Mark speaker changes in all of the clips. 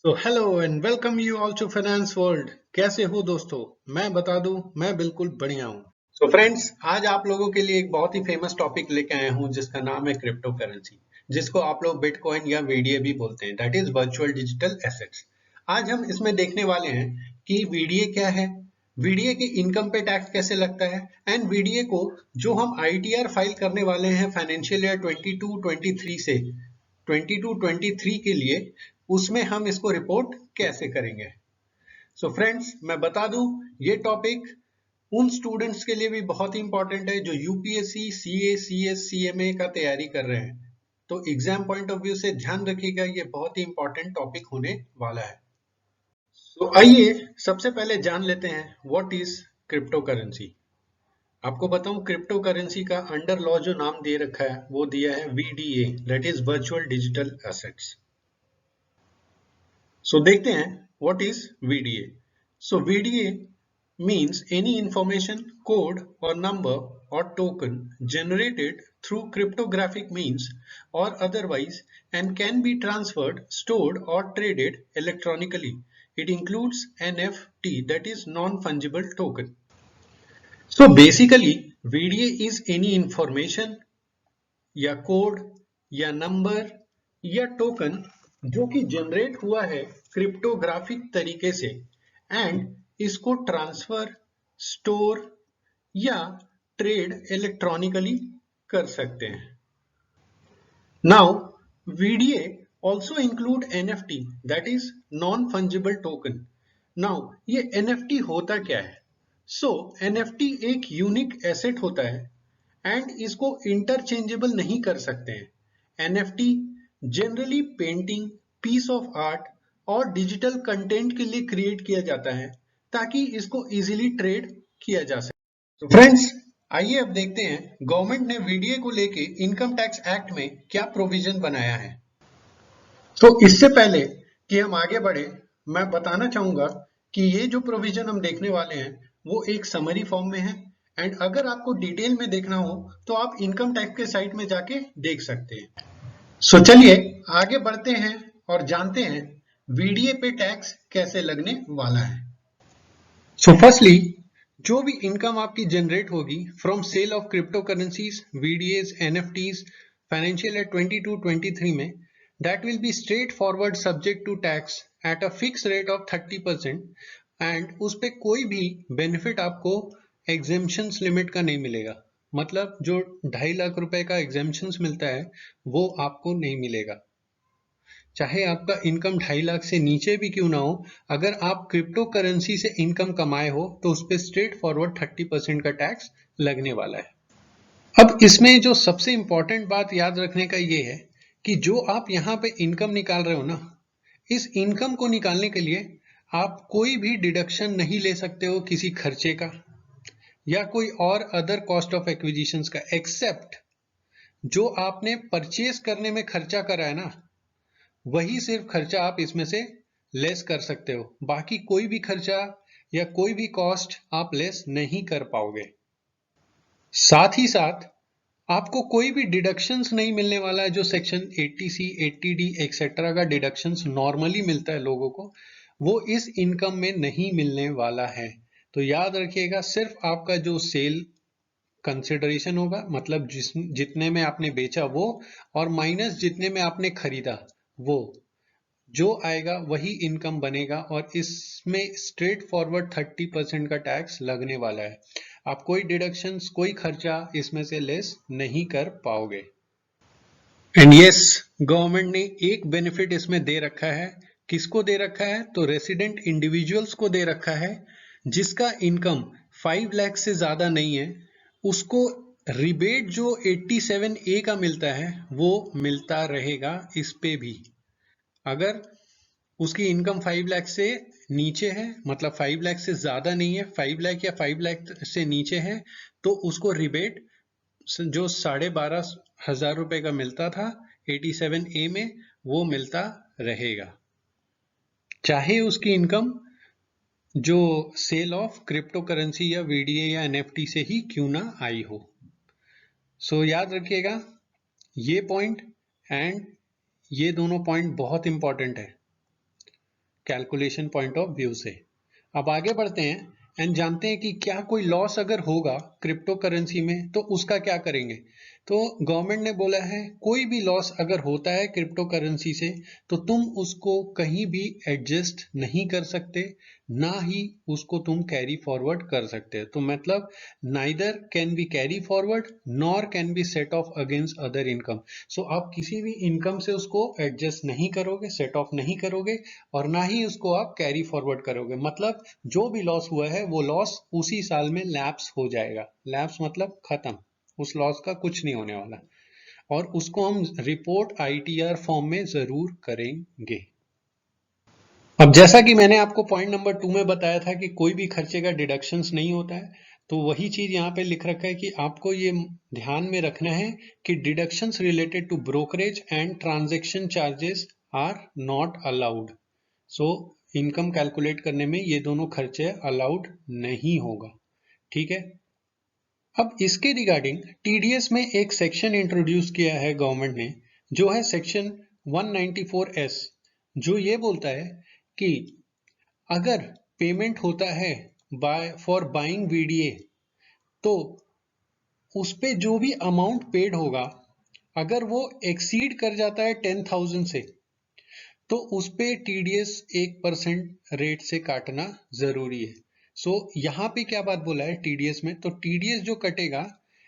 Speaker 1: तो hello and welcome you all to finance world. कैसे हो दोस्तों? मैं बता दूं, मैं बिल्कुल बढ़िया हूं। सो फ्रेंड्स, आज आप लोगों के लिए एक बहुत ही फेमस टॉपिक लेके आया हूं जिसका नाम है क्रिप्टो करेंसी, जिसको आप लोग बिटकॉइन या वीडीए भी बोलते हैं, that is virtual digital assets. आज हम इसमें देखने वाले हैं कि वीडीए क्या है, वीडीए के इनकम पे टैक्स कैसे लगता है, एंड वीडीए को जो हम आईटीआर फाइल करने वाले हैं फाइनेंशियल ईयर 22-23 से 22-23 के लिए, उसमें हम इसको रिपोर्ट कैसे करेंगे। सो फ्रेंड्स, मैं बता दूं, ये टॉपिक उन स्टूडेंट्स के लिए भी बहुत ही इंपॉर्टेंट है जो यूपीएससी, सीए, सीएस, सीएमए का तैयारी कर रहे हैं। तो एग्जाम पॉइंट ऑफ व्यू से ध्यान रखिएगा, ये बहुत ही इंपॉर्टेंट टॉपिक होने वाला है। तो आइए सबसे पहले जान लेते हैं व्हाट इज क्रिप्टो करेंसी। आपको बताऊं, क्रिप्टो करेंसी का अंडर लॉ जो नाम दे रखा है वो दिया है VDA, that is virtual digital assets. So देखते हैं what is VDA. So VDA means any information, code or number or token generated through cryptographic means or otherwise and can be transferred, stored or traded electronically. It includes NFT, that is non-fungible token. So basically VDA is any information या code या number या token जो कि generate हुआ है cryptographic तरीके से, and इसको ट्रांसफर, स्टोर या ट्रेड इलेक्ट्रॉनिकली कर सकते हैं। Now VDA also include NFT, that is non fungible token. Now ये NFT होता क्या है? सो NFT एक यूनिक एसेट होता है एंड इसको इंटरचेंजेबल नहीं कर सकते हैं। NFT generally painting, piece of art और डिजिटल कंटेंट के लिए क्रिएट किया जाता है ताकि इसको इजीली ट्रेड किया जा सके। तो फ्रेंड्स, आइए अब देखते हैं गवर्नमेंट ने वीडीए को लेके इनकम टैक्स एक्ट में क्या प्रोविजन बनाया है। तो इससे पहले कि हम आगे बढ़े, मैं बताना चाहूंगा कि ये जो प्रोविजन हम देखने वाले हैं वो एक समरी फॉर्म में है, एंड अगर आपको डिटेल में देखना हो तो आप इनकम टैक्स के साइट में जाके देख सकते हैं। सो चलिए आगे बढ़ते हैं और जानते हैं वीडीए पे टैक्स कैसे लगने वाला है। सो फर्स्टली, जो भी इनकम आपकी जनरेट होगी from sale of crypto currencies, VDAs, NFTs financial year 22-23 में, that will be straightforward subject to tax at a fixed rate of 30%, and उस पे कोई भी बेनिफिट आपको एग्जेम्पशंस लिमिट का नहीं मिलेगा। मतलब जो 2.5 लाख रुपए का एग्जेम्पशंस मिलता है वो आपको नहीं मिलेगा, चाहे आपका इनकम 2.5 लाख से नीचे भी क्यों ना हो। अगर आप क्रिप्टो करेंसी से इनकम कमाए हो तो उस पर स्ट्रेट फॉरवर्ड 30% का टैक्स लगने वाला है। अब इसमें जो सबसे इंपॉर्टेंट बात याद रखने का ये है कि जो आप यहाँ पे इनकम निकाल रहे हो ना, इस इनकम को निकालने के लिए आप कोई भी डिडक्शन नहीं ले सकते हो किसी खर्चे का या कोई और अदर कॉस्ट ऑफ एक्विजिशन का, एक्सेप्ट जो आपने परचेज करने में खर्चा करा है ना, वही सिर्फ खर्चा आप इसमें से लेस कर सकते हो। बाकी कोई भी खर्चा या कोई भी कॉस्ट आप लेस नहीं कर पाओगे। साथ ही साथ आपको कोई भी डिडक्शंस नहीं मिलने वाला है, जो सेक्शन 80C, 80D एक्सेट्रा का डिडक्शंस नॉर्मली मिलता है लोगों को, वो इस इनकम में नहीं मिलने वाला है। तो याद रखिएगा, सिर्फ आपका जो सेल कंसिडरेशन होगा, मतलब जितने में आपने बेचा वो, और माइनस जितने में आपने खरीदा वो, जो आएगा वही इनकम बनेगा, और इसमें स्ट्रेट फॉरवर्ड 30% का टैक्स लगने वाला है। आप कोई डिडक्शंस, कोई खर्चा इसमें से लेस नहीं कर पाओगे। एंड यस, गवर्नमेंट ने एक बेनिफिट इसमें दे रखा है। किसको दे रखा है? तो रेसिडेंट इंडिविजुअल्स को दे रखा है जिसका इनकम 5 लाख से ज्यादा नहीं है, उसको रिबेट जो 87A का मिलता है वो मिलता रहेगा इस पे भी। अगर उसकी इनकम 5 लाख से नीचे है, मतलब 5 लाख से ज्यादा नहीं है, 5 लाख या 5 लाख से नीचे है, तो उसको रिबेट जो 12,500 रुपए का मिलता था 87A में, वो मिलता रहेगा, चाहे उसकी इनकम जो सेल ऑफ क्रिप्टो करेंसी या वीडीए या एनएफटी से ही क्यों ना आई हो। सो याद रखिएगा ये पॉइंट एंड ये दोनों पॉइंट बहुत इंपॉर्टेंट है। कैलकुलेशन पॉइंट ऑफ व्यू से। अब आगे बढ़ते हैं एंड जानते हैं कि क्या कोई लॉस अगर होगा क्रिप्टो करेंसी में तो उसका क्या करेंगे। तो गवर्नमेंट ने बोला है कोई भी लॉस अगर होता है क्रिप्टो करेंसी से तो तुम उसको कहीं भी एडजस्ट नहीं कर सकते, ना ही उसको तुम कैरी फॉरवर्ड कर सकते हो। तो मतलब neither can be carry forward nor can be set off against other income. So आप किसी भी इनकम से उसको एडजस्ट नहीं करोगे, सेट ऑफ नहीं करोगे और ना ही उसको आप कैरी फॉरवर्ड करोगे। मतलब जो भी लॉस हुआ है वो लॉस उसी साल में लैप्स हो जाएगा। लैप्स मतलब खत्म, उस लॉस का कुछ नहीं होने वाला और उसको हम रिपोर्ट आईटीआर फॉर्म में जरूर करेंगे। अब जैसा कि मैंने आपको पॉइंट नंबर 2 में बताया था कि कोई भी खर्चे का डिडक्शंस नहीं होता है, तो वही चीज यहाँ पे लिख रखा है कि आपको ये ध्यान में रखना है कि deductions related to brokerage and transaction charges are not allowed. So income calculate करने में ये दोनों खर्चे अलाउड नहीं होगा। ठीक है। अब इसके रिगार्डिंग टीडीएस में एक सेक्शन इंट्रोड्यूस किया है गवर्नमेंट ने, जो है सेक्शन 194S, जो ये बोलता है कि अगर पेमेंट होता है फॉर बाइंग वीडीए तो उस पे जो भी अमाउंट पेड होगा अगर वो एक्सीड कर जाता है 10,000 से तो उस पे टीडीएस 1% रेट से काटना जरूरी है। सो यहाँ पे क्या बात बोला है टीडीएस में, तो टीडीएस जो कटेगा,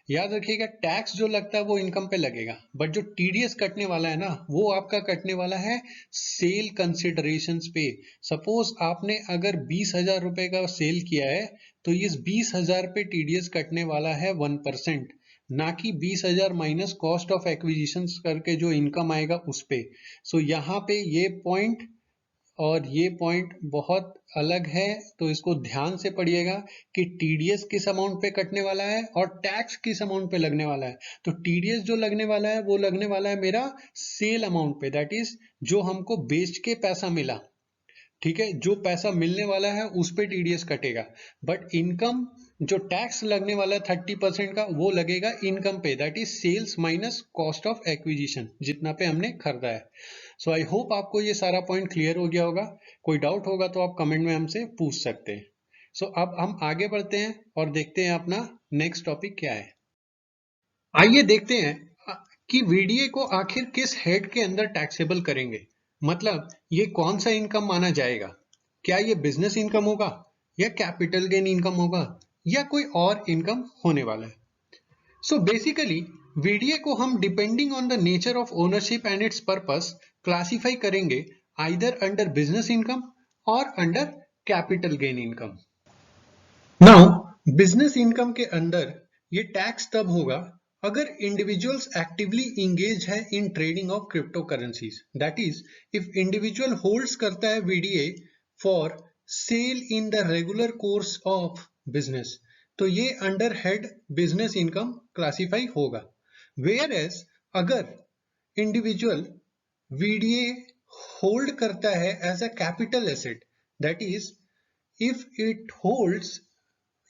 Speaker 1: याद रखिएगा टैक्स जो लगता है वो इनकम पे लगेगा, बट जो टीडीएस कटने वाला है ना वो आपका कटने वाला है सेल कंसिडरेशंस पे। सपोज आपने अगर 20,000 रुपए का सेल किया है तो इस 20,000 पे टीडीएस कटने वाला है 1%, ना कि 20,000 माइनस कॉस्ट ऑफ एक्विजिशन करके जो इनकम आएगा उस पे। सो यहाँ पे ये पॉइंट और ये पॉइंट बहुत अलग है, तो इसको ध्यान से पढ़िएगा कि टीडीएस किस अमाउंट पे कटने वाला है और टैक्स किस अमाउंट पे लगने वाला है। तो टीडीएस जो लगने वाला है वो लगने वाला है मेरा सेल अमाउंट पे, दैट इज जो हमको बेच के पैसा मिला। ठीक है, जो पैसा मिलने वाला है उस पे टीडीएस कटेगा, बट इनकम जो टैक्स लगने वाला है 30% का वो लगेगा इनकम पे, that is sales minus cost of acquisition, जितना पे हमने खरीदा है। सो आई होप आपको ये सारा पॉइंट क्लियर हो गया होगा। कोई डाउट होगा तो आप कमेंट में हमसे पूछ सकते हैं। सो अब हम आगे बढ़ते हैं और देखते हैं अपना नेक्स्ट टॉपिक क्या है। आइए देखते हैं कि वीडीए को आखिर किस हेड के अंदर टैक्सेबल करेंगे। मतलब ये कौन सा इनकम माना जाएगा, क्या ये बिजनेस इनकम होगा या कैपिटल गेन इनकम होगा या कोई और इनकम होने वाला है। सो बेसिकली वीडीए को हम depending on the nature of ownership and it's purpose classify करेंगे आइदर अंडर बिजनेस इनकम और under capital gain income. Now business income के अंदर ये टैक्स तब होगा अगर इंडिविजुअल्स एक्टिवली इंगेज है in trading of crypto currencies, that is if individual holds करता है VDA for sale in the regular course of business, तो ये under head business income classify होगा। वेयर एज अगर इंडिविजुअल वीडीए होल्ड करता है as a capital asset, that is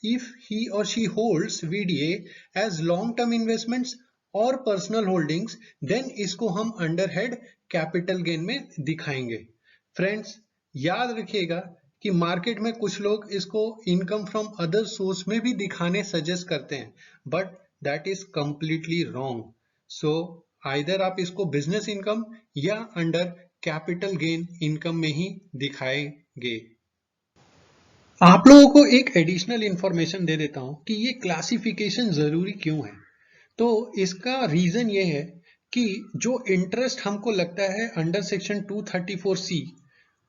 Speaker 1: if he or she holds VDA as long-term investments और personal holdings, then इसको हम under head capital gain में दिखाएंगे। Friends याद रखिएगा कि मार्केट में कुछ लोग इसको इनकम फ्रॉम अदर सोर्स में भी दिखाने सजेस्ट करते हैं, but that is completely wrong. So either आप इसको बिजनेस इनकम या अंडर कैपिटल गेन इनकम में ही दिखाएंगे। आप लोगों को एक एडिशनल इंफॉर्मेशन दे देता हूं कि ये क्लासिफिकेशन जरूरी क्यों है। तो इसका रीजन ये है कि जो इंटरेस्ट हमको लगता है अंडर सेक्शन 234C,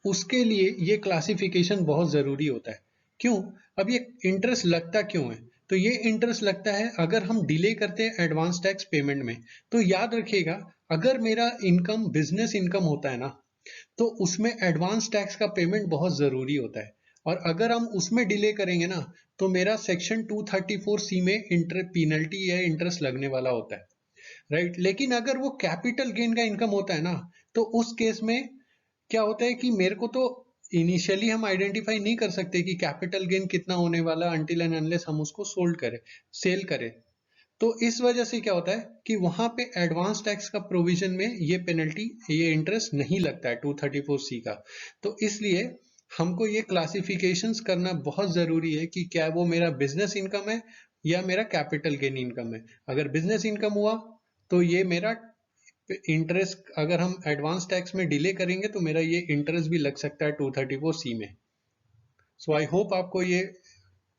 Speaker 1: उसके लिए ये क्लासिफिकेशन बहुत जरूरी होता है। क्यों? अब ये इंटरेस्ट लगता क्यों है? तो ये इंटरेस्ट लगता है अगर हम डिले करते हैं एडवांस टैक्स पेमेंट में। तो याद रखिएगा अगर मेरा इनकम बिजनेस इनकम होता है ना तो उसमें एडवांस टैक्स का पेमेंट बहुत जरूरी होता है, और अगर हम उसमें डिले करेंगे ना तो मेरा सेक्शन 234C में पेनल्टी या इंटरेस्ट लगने वाला होता है, राइट। लेकिन अगर वो कैपिटल गेन का इनकम होता है ना तो उस केस में क्या होता है कि मेरे को तो इनिशियली हम आइडेंटिफाई नहीं कर सकते कि कैपिटल गेन कितना होने वाला, अनटिल एंड अनलेस हम उसको सेल करें। तो इस वजह से क्या होता है कि वहां पे एडवांस टैक्स का प्रोविजन में ये पेनल्टी, ये इंटरेस्ट नहीं लगता है 234C का। तो इसलिए हमको ये क्लासिफिकेशंस करना बहुत जरूरी है कि क्या वो मेरा बिजनेस इनकम है या मेरा कैपिटल गेन इनकम है। अगर बिजनेस इनकम हुआ तो ये मेरा इंटरेस्ट, अगर हम एडवांस टैक्स में डिले करेंगे तो मेरा ये इंटरेस्ट भी लग सकता है 234C में। सो आई होप आपको ये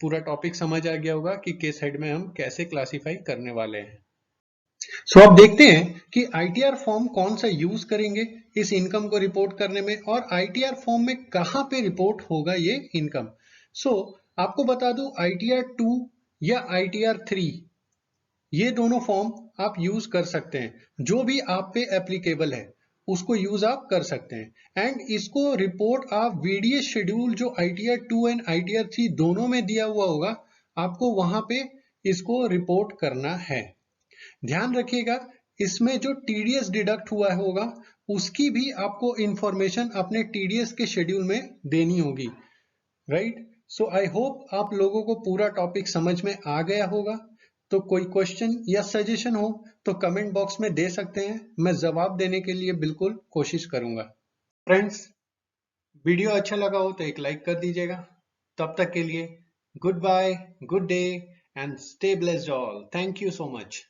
Speaker 1: पूरा टॉपिक समझ आ गया होगा कि किस हेड में हम कैसे क्लासिफाई करने वाले हैं। सो अब देखते हैं कि आईटीआर फॉर्म कौन सा यूज करेंगे इस इनकम को रिपोर्ट करने में, और आईटीआर फॉर्म में कहां पे रिपोर्ट होगा ये इनकम। सो आपको बता दूं, आईटीआर 2 या आईटीआर 3, ये दोनों फॉर्म आप यूज कर सकते हैं। जो भी आप पे एप्लीकेबल है उसको यूज आप कर सकते हैं। एंड इसको रिपोर्ट आप वीडीए शेड्यूल जो आईटीआर 2 एंड आईटीआर 3 दोनों में दिया हुआ होगा, आपको वहां पे इसको रिपोर्ट करना है। ध्यान रखिएगा, इसमें जो टीडीएस डिडक्ट हुआ होगा उसकी भी आपको इंफॉर्मेशन अपने टीडीएस के शेड्यूल में देनी होगी, राइट। सो आई होप आप लोगों को पूरा टॉपिक समझ में आ गया होगा। तो कोई क्वेश्चन या सजेशन हो तो कमेंट बॉक्स में दे सकते हैं, मैं जवाब देने के लिए बिल्कुल कोशिश करूंगा। फ्रेंड्स, वीडियो अच्छा लगा हो तो एक लाइक कर दीजिएगा। तब तक के लिए goodbye, good day and stay blessed all. Thank you so much.